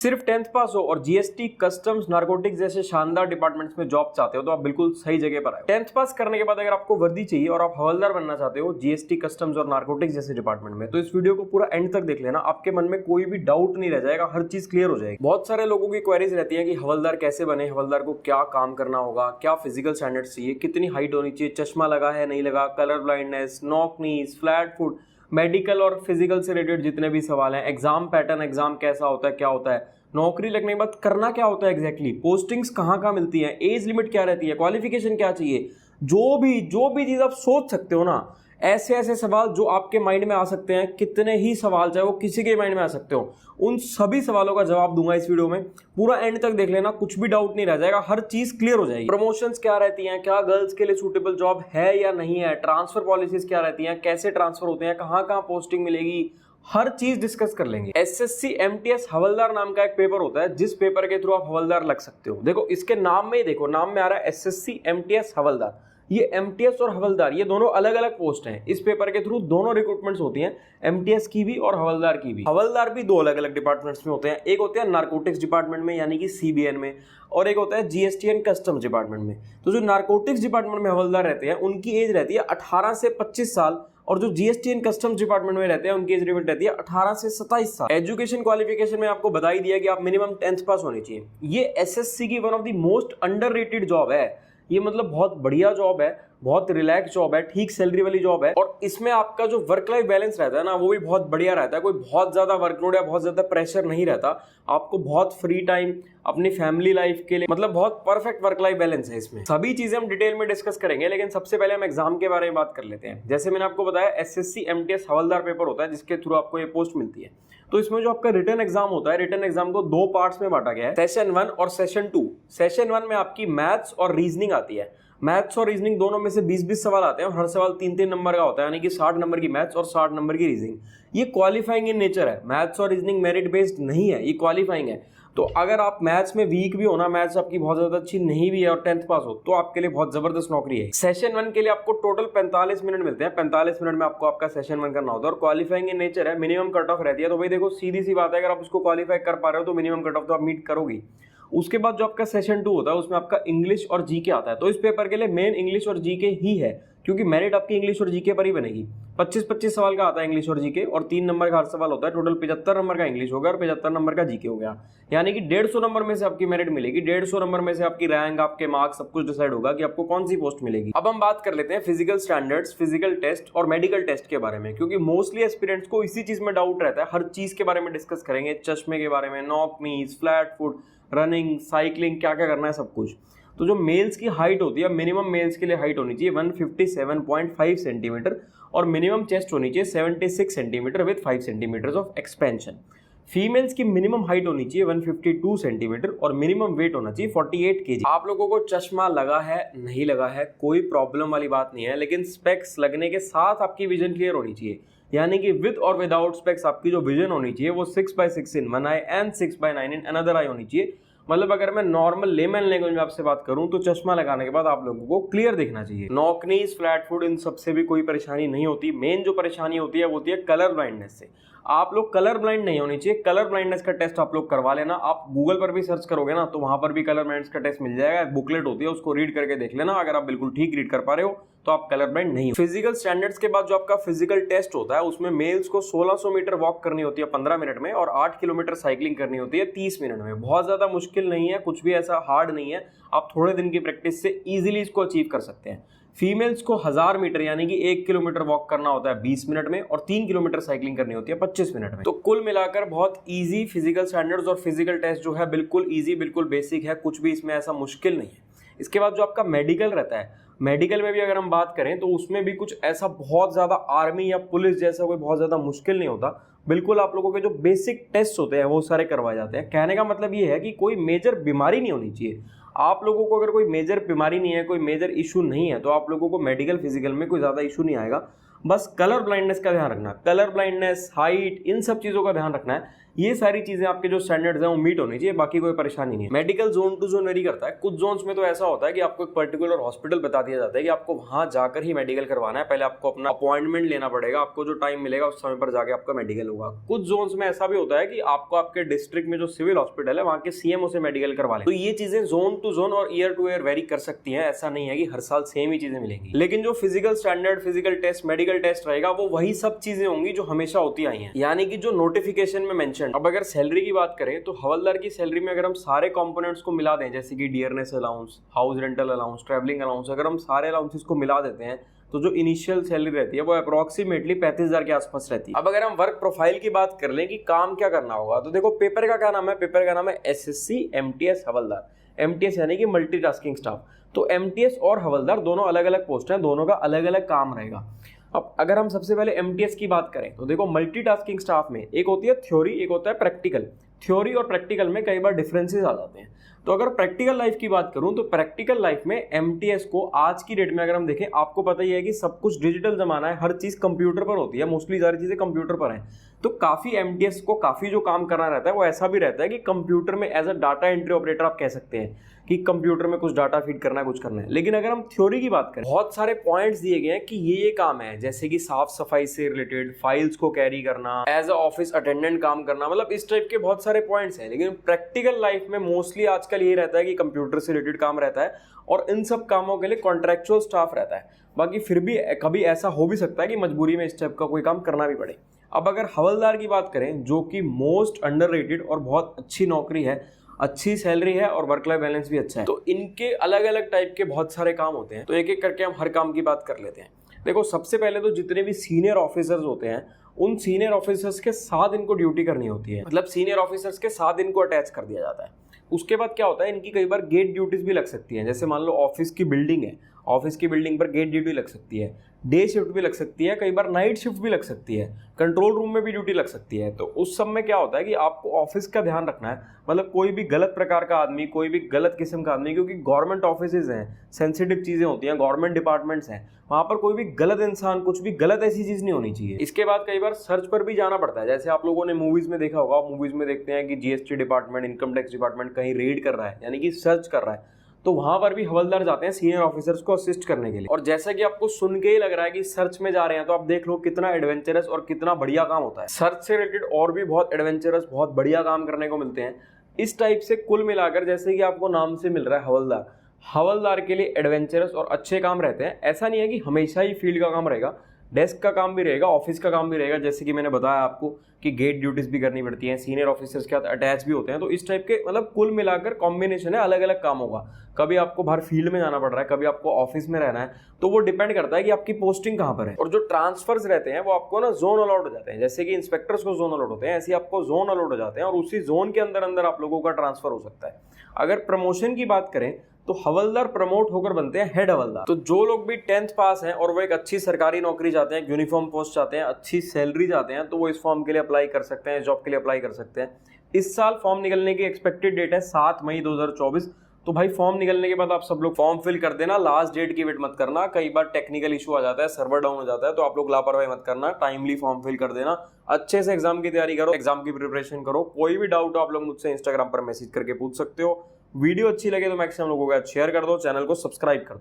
सिर्फ 10th पास हो और जीएसटी, कस्टम्स, नारकोटिक्स जैसे शानदार डिपार्टमेंट्स में जॉब चाहते हो तो आप बिल्कुल सही जगह पर आए। 10th पास करने के बाद अगर आपको वर्दी चाहिए और आप हवलदार बनना चाहते हो जीएसटी, कस्टम्स और नारकोटिक्स जैसे डिपार्टमेंट में, तो इस वीडियो को पूरा एंड तक देख लेना। आपके मन में कोई भी डाउट नहीं रह जाएगा, हर चीज क्लियर हो जाएगी। बहुत सारे लोगों की क्वेरीज रहती है कि हवलदार कैसे बने, हवलदार को क्या काम करना होगा, क्या फिजिकल स्टैंडर्ड्स चाहिए, कितनी हाइट होनी चाहिए, चश्मा लगा है नहीं लगा, कलर ब्लाइंडनेस, नॉक नीज, फ्लैट फुट, मेडिकल और फिजिकल से रिलेटेड जितने भी सवाल हैं, एग्जाम पैटर्न, एग्जाम कैसा होता है, क्या होता है, नौकरी लगने के बाद करना क्या होता है एग्जैक्टली, पोस्टिंग्स कहाँ मिलती है, एज लिमिट क्या रहती है, क्वालिफिकेशन क्या चाहिए, जो भी चीज आप सोच सकते हो ना, ऐसे ऐसे सवाल जो आपके माइंड में आ सकते हैं, कितने ही सवाल चाहे वो किसी के माइंड में आ सकते हो, उन सभी सवालों का जवाब दूंगा इस वीडियो में। पूरा एंड तक देख लेना, कुछ भी डाउट नहीं रह जाएगा, हर चीज क्लियर हो जाएगी। प्रमोशंस क्या रहती हैं, क्या गर्ल्स के लिए सूटेबल जॉब है या नहीं है, ट्रांसफर पॉलिसीज क्या रहती हैं, कैसे ट्रांसफर होते हैं, कहाँ कहाँ पोस्टिंग मिलेगी, हर चीज डिस्कस कर लेंगे। एसएससी एमटीएस हवलदार नाम का एक पेपर होता है जिस पेपर के थ्रू आप हवलदार लग सकते हो। देखो इसके नाम में ही देखो, नाम में आ रहा है एसएससी एमटीएस हवलदार। ये एमटीएस और हवलदार ये दोनों अलग अलग पोस्ट हैं। इस पेपर के थ्रू दोनों रिक्रूटमेंट्स होती हैं, एमटीएस की भी और हवलदार की भी। हवलदार भी दो अलग अलग डिपार्टमेंट्स में होते हैं, एक होते हैं नारकोटिक्स डिपार्टमेंट में यानी कि सीबीएन में, और एक होता है जीएसटी एंड कस्टम्स डिपार्टमेंट में। तो जो नारकोटिक्स डिपार्टमेंट में हवलदार रहते हैं उनकी एज रहती है 18 से 25 साल, और जो जीएसटी एंड कस्टम्स डिपार्टमेंट में रहते हैं उनकी एज लिमिट रहती है 18 से 27 साल। एजुकेशन क्वालिफिकेशन में आपको बता ही दिया कि आप मिनिमम 10th पास होनी चाहिए। ये एसएससी की one of the most underrated job है। ये मतलब बहुत बढ़िया जॉब है, बहुत रिलैक्स जॉब है, ठीक सैलरी वाली जॉब है, और इसमें आपका जो वर्क लाइफ बैलेंस रहता है ना वो भी बहुत बढ़िया रहता है। कोई बहुत ज्यादा वर्कलोड या बहुत ज्यादा प्रेशर नहीं रहता, आपको बहुत फ्री टाइम अपनी फैमिली लाइफ के लिए, मतलब बहुत परफेक्ट वर्क लाइफ बैलेंस है इसमें। सभी चीजें हम डिटेल में डिस्कस करेंगे, लेकिन सबसे पहले हम एग्जाम के बारे में बात कर लेते हैं। जैसे मैंने आपको बताया एसएससी एमटीएस हवलदार पेपर होता है जिसके थ्रू आपको ये पोस्ट मिलती है। तो इसमें जो आपका रिटन एग्जाम होता है, रिटन एग्जाम को दो पार्ट्स में बांटा गया है, सेशन 1 और सेशन 2। सेशन 1 में आपकी मैथ्स और रीजनिंग आती है। मैथ्स और रीजनिंग दोनों में से 20-20 सवाल आते हैं और हर सवाल 3-3 नंबर का होता है, यानी कि 60 नंबर की मैथ्स और 60 नंबर की रीजनिंग। ये क्वालिफाइंग इन नेचर है, मैथ्स और रीजनिंग मेरिट बेस्ड नहीं है, ये क्वालिफाइंग है। तो अगर आप मैथ्स में वीक भी हो ना, मैथ्स आपकी बहुत ज्यादा अच्छी नहीं भी है और 10th पास हो, तो आपके लिए बहुत जबरदस्त नौकरी है। सेशन 1 के लिए आपको टोटल 45 मिनट मिलते हैं, 45 मिनट में आपको आपका सेशन 1 करना होता है और क्वालिफाइंग इन नेचर है, मिनिमम कट ऑफ रहती है। तो भाई देखो सीधी सी बात है, अगर आप उसको क्वालिफाई कर पा रहे हो तो मिनिमम कट ऑफ तो आप मीट करोगी। उसके बाद जो आपका सेशन 2 होता है उसमें आपका इंग्लिश और जीके आता है। तो इस पेपर के लिए मेन इंग्लिश और जीके ही है, क्योंकि मेरिट आपकी इंग्लिश और जीके पर ही बनेगी। 25-25 सवाल का आता है इंग्लिश और जीके, और 3 नंबर का हर सवाल होता है। टोटल 75 नंबर का इंग्लिश हो गया और 75 नंबर का जीके हो गया, यानी कि 150 नंबर में से आपकी मेरिट मिलेगी। 150 नंबर में से आपकी रैंक, आपके मार्क्स, सब कुछ डिसाइड होगा कि आपको कौन सी पोस्ट मिलेगी। अब हम बात कर लेते हैं फिजिकल स्टैंडर्ड्स, फिजिकल टेस्ट और मेडिकल टेस्ट के बारे में, क्योंकि मोस्टली एस्पिरेंट्स को इसी चीज में डाउट रहता है। हर चीज के बारे में डिस्कस करेंगे, चश्मे के बारे में, नॉक नीज, फ्लैट फुट, रनिंग, साइकिलिंग, क्या क्या करना है, सब कुछ। तो जो मेल्स की हाइट होती है, मिनिमम मेल्स के लिए हाइट होनी चाहिए 157.5 सेंटीमीटर, और मिनिमम चेस्ट होनी चाहिए 76 centimetre with 5 centimetre of expansion. Females की मिनिमम हाइट होनी चाहिए 152 सेंटीमीटर और मिनिमम वेट होना चाहिए 48 kg। आप लोगों को चश्मा लगा है नहीं लगा है कोई प्रॉब्लम वाली बात नहीं है, लेकिन स्पेक्स लगने के साथ आपकी विजन क्लियर होनी चाहिए, यानी कि विद और विदाउट स्पेक्स आपकी जो विजन होनी चाहिए वो 6/6 in one eye and 6/9 in another eye होनी चाहिए। मतलब अगर मैं नॉर्मल लेमन लैंग्वेज में आपसे बात करूं तो चश्मा लगाने के बाद आप लोगों को क्लियर दिखना चाहिए। नॉकनीज, फ्लैट फुट, इन सबसे भी कोई परेशानी नहीं होती। मेन जो परेशानी होती है वो होती है कलर ब्लाइंडनेस से। आप लोग कलर ब्लाइंड नहीं होनी चाहिए। कलर ब्लाइंडनेस का टेस्ट आप लोग करवा लेना। आप गूगल पर भी सर्च करोगे ना तो वहां पर भी कलर ब्लाइंडनेस का टेस्ट मिल जाएगा, बुकलेट होती है, उसको रीड करके देख लेना। अगर आप बिल्कुल ठीक रीड कर पा रहे हो तो आप कलर ब्लाइंड नहीं हो। फिजिकल स्टैंडर्ड्स के बाद जो आपका फिजिकल टेस्ट होता है उसमें मेल्स को 1600 मीटर वॉक करनी होती है 15 मिनट में, और 8 किलोमीटर साइकिलिंग करनी होती है 30 मिनट में। बहुत ज्यादा मुश्किल नहीं है, कुछ भी ऐसा हार्ड नहीं है, आप थोड़े दिन की प्रैक्टिस से इजीली इसको अचीव कर सकते हैं। फीमेल्स को 1000 मीटर यानी कि 1 किलोमीटर वॉक करना होता है 20 मिनट में, और 3 किलोमीटर साइकिलिंग करनी होती है 25 मिनट में। तो कुल मिलाकर बहुत इजी फिजिकल स्टैंडर्ड्स और फिजिकल टेस्ट जो है बिल्कुल इजी, बिल्कुल बेसिक है, कुछ भी इसमें ऐसा मुश्किल नहीं है। इसके बाद जो आपका मेडिकल रहता है, मेडिकल में भी अगर हम बात करें तो उसमें भी कुछ ऐसा बहुत ज्यादा आर्मी या पुलिस जैसा कोई बहुत ज्यादा मुश्किल नहीं होता। बिल्कुल आप लोगों के जो बेसिक टेस्ट होते हैं वो सारे करवाए जाते हैं। कहने का मतलब ये है कि कोई मेजर बीमारी नहीं होनी चाहिए। आप लोगों को अगर कोई मेजर बीमारी नहीं है, कोई मेजर इशू नहीं है, तो आप लोगों को मेडिकल फिजिकल में कोई ज्यादा इशू नहीं आएगा। बस कलर ब्लाइंडनेस का ध्यान रखना, कलर ब्लाइंडनेस, हाइट, इन सब चीजों का ध्यान रखना है। ये सारी चीजें आपके जो स्टैंडर्ड्स हैं वो मीट होनी चाहिए, बाकी कोई परेशानी नहीं है। Medical zone to zone vary करता है। कुछ जोन्स में तो ऐसा होता है कि आपको एक पर्टिकुलर हॉस्पिटल बता दिया जाता है कि आपको वहां जाकर ही मेडिकल करवाना है, पहले आपको अपना अपॉइंटमेंट लेना पड़ेगा, आपको जो टाइम मिलेगा उस समय पर जाके आपका मेडिकल होगा। कुछ जोन्स में ऐसा भी होता है कि आपको आपके डिस्ट्रिक्ट में जो सिविल हॉस्पिटल है वहां के सीएमओ से मेडिकल करवा ले। तो ये चीजें जोन टू जोन और ईयर टू ईयर वेरी कर सकती हैं, ऐसा नहीं है कि हर साल सेम ही चीजें मिलेंगी। लेकिन जो physical standard, physical test, medical test रहेगा वो वही सब चीजें होंगी जो हमेशा होती आई हैं, यानी कि जो नोटिफिकेशन में मेंशन। अब अगर सैलरी की बात करें तो हवलदार की सैलरी में अगर हम सारे कंपोनेंट्स को मिला दें, जैसे कि dearness allowance, house rental allowance, travelling allowance, अगर हम सारे अलाउंसेस को मिला देते हैं तो जो इनिशियल सैलरी रहती है वो अप्रोक्सीमेटली 35,000 के आसपास रहती है। अब अगर हम वर्क प्रोफाइल की बात कर लें कि काम क्या करना होगा, तो देखो पेपर का क्या नाम है, पेपर का नाम है एसएससी एमटीएस हवलदार। एमटीएस यानी कि मल्टीटास्किंग स्टाफ। तो एमटीएस और हवलदार दोनों अलग अलग पोस्ट हैं, दोनों का अलग अलग काम रहेगा। अब अगर हम सबसे पहले एमटीएस की बात करें तो देखो मल्टीटास्किंग स्टाफ में एक होती है थ्योरी, एक होता है प्रैक्टिकल। थ्योरी और प्रैक्टिकल में कई बार डिफरेंसेस आ जाते हैं। तो अगर प्रैक्टिकल लाइफ की बात करूं तो प्रैक्टिकल लाइफ में एमटीएस को आज की डेट में अगर हम देखें, आपको पता ही है कि सब कुछ डिजिटल जमाना है, हर चीज कंप्यूटर पर होती है, मोस्टली सारी चीजें कंप्यूटर पर हैं। तो काफी एमटीएस को काफी जो काम करना रहता है वो ऐसा भी रहता है कि कंप्यूटर में as a data entry operator आप कह सकते हैं कि कंप्यूटर में कुछ डाटा फीड करना है, कुछ करना है। लेकिन अगर हम थ्योरी की बात करें, बहुत सारे पॉइंट्स दिए गए हैं कि ये काम है, जैसे कि साफ सफाई से रिलेटेड, फाइल्स को कैरी करना, एज अ ऑफिस अटेंडेंट काम करना, मतलब इस टाइप के बहुत सारे पॉइंट्स हैं। लेकिन प्रैक्टिकल लाइफ में मोस्टली आजकल ये रहता है कि कंप्यूटर से रिलेटेड काम रहता है और इन सब कामों के लिए कॉन्ट्रेक्चुअल स्टाफ रहता है। बाकी फिर भी कभी ऐसा हो भी सकता है कि मजबूरी में इस टाइप का कोई काम करना भी पड़े। अब अगर हवलदार की बात करें, जो कि मोस्ट अंडररेटेड और बहुत अच्छी नौकरी है, अच्छी सैलरी है और वर्क लाइफ बैलेंस भी अच्छा है, तो इनके अलग अलग टाइप के बहुत सारे काम होते हैं। तो एक एक करके हम हर काम की बात कर लेते हैं। देखो सबसे पहले तो जितने भी सीनियर ऑफिसर्स होते हैं उन सीनियर ऑफिसर्स के साथ इनको ड्यूटी करनी होती है, मतलब सीनियर ऑफिसर्स के साथ इनको अटैच कर दिया जाता है। उसके बाद क्या होता है, इनकी कई बार गेट ड्यूटीज भी लग सकती हैं। जैसे मान लो ऑफिस की बिल्डिंग है, ऑफिस की बिल्डिंग पर गेट ड्यूटी लग सकती है, डे शिफ्ट भी लग सकती है, कई बार नाइट शिफ्ट भी लग सकती है, कंट्रोल रूम में भी ड्यूटी लग सकती है। तो उस सब में क्या होता है कि आपको ऑफिस का ध्यान रखना है, मतलब कोई भी गलत प्रकार का आदमी, कोई भी गलत किस्म का आदमी, क्योंकि गवर्नमेंट ऑफिसेज हैं, सेंसिटिव चीजें होती हैं, गवर्नमेंट डिपार्टमेंट्स हैं, वहां पर कोई भी गलत इंसान, कुछ भी गलत ऐसी चीज नहीं होनी चाहिए। इसके बाद कई बार सर्च पर भी जाना पड़ता है। जैसे आप लोगों ने मूवीज में देखा होगा, मूवीज में देखते हैं कि GST department, income tax department कहीं रेड कर रहा है, यानी कि सर्च कर रहा है, तो वहां पर भी हवलदार जाते हैं सीनियर ऑफिसर्स को असिस्ट करने के लिए। और जैसा कि आपको सुन के ही लग रहा है कि सर्च में जा रहे हैं, तो आप देख लो कितना एडवेंचरस और कितना बढ़िया काम होता है। सर्च से रिलेटेड और भी बहुत एडवेंचरस, बहुत बढ़िया काम करने को मिलते हैं। इस टाइप से कुल मिलाकर, जैसे कि आपको नाम से मिल रहा है हवलदार, हवलदार के लिए एडवेंचरस और अच्छे काम रहते हैं। ऐसा नहीं है कि हमेशा ही फील्ड का काम रहेगा, डेस्क का काम भी रहेगा, ऑफिस का काम भी रहेगा। जैसे कि मैंने बताया आपको कि गेट ड्यूटीज भी करनी पड़ती हैं, सीनियर ऑफिसर्स के साथ अटैच भी होते हैं। तो इस टाइप के मतलब कुल मिलाकर कॉम्बिनेशन है, अलग अलग कामों का। कभी आपको बाहर फील्ड में जाना पड़ रहा है, कभी आपको ऑफिस में रहना है, तो वो डिपेंड करता है कि आपकी पोस्टिंग कहाँ पर है। और जो ट्रांसफर्स रहते हैं वो आपको ना जोन अलॉट हो जाते हैं। जैसे कि इंस्पेक्टर्स को जोन अलॉट होते हैं, ऐसे आपको जोन अलॉट हो जाते हैं और उसी जोन के अंदर अंदर आप लोगों का ट्रांसफर हो सकता है। अगर प्रमोशन की बात करें तो हवलदार प्रमोट होकर बनते हैं हेड हवलदार। तो जो लोग भी 10th पास हैं और वो एक अच्छी सरकारी नौकरी चाहते हैं, यूनिफॉर्म पोस्ट चाहते हैं, अच्छी सैलरी चाहते हैं, तो वो इस फॉर्म के लिए अप्लाई कर सकते हैं, जॉब के लिए अप्लाई कर सकते हैं। इस साल फॉर्म निकलने की एक्सपेक्टेड डेट है 7 मई 2024। तो भाई फॉर्म निकलने के बाद आप सब लोग फॉर्म फिल कर देना, लास्ट डेट की वेट मत करना। कई बार टेक्निकल इशू आ जाता है, सर्वर डाउन हो जाता है, तो आप लोग लापरवाही मत करना, टाइमली फॉर्म फिल कर देना। अच्छे से एग्जाम की तैयारी करो, एग्जाम की प्रिपरेशन करो। कोई भी डाउट हो आप लोग मुझसे इंस्टाग्राम पर मैसेज करके पूछ सकते हो। वीडियो अच्छी लगे तो मैक्सिमम लोगों के साथ शेयर कर दो, चैनल को सब्सक्राइब कर दो।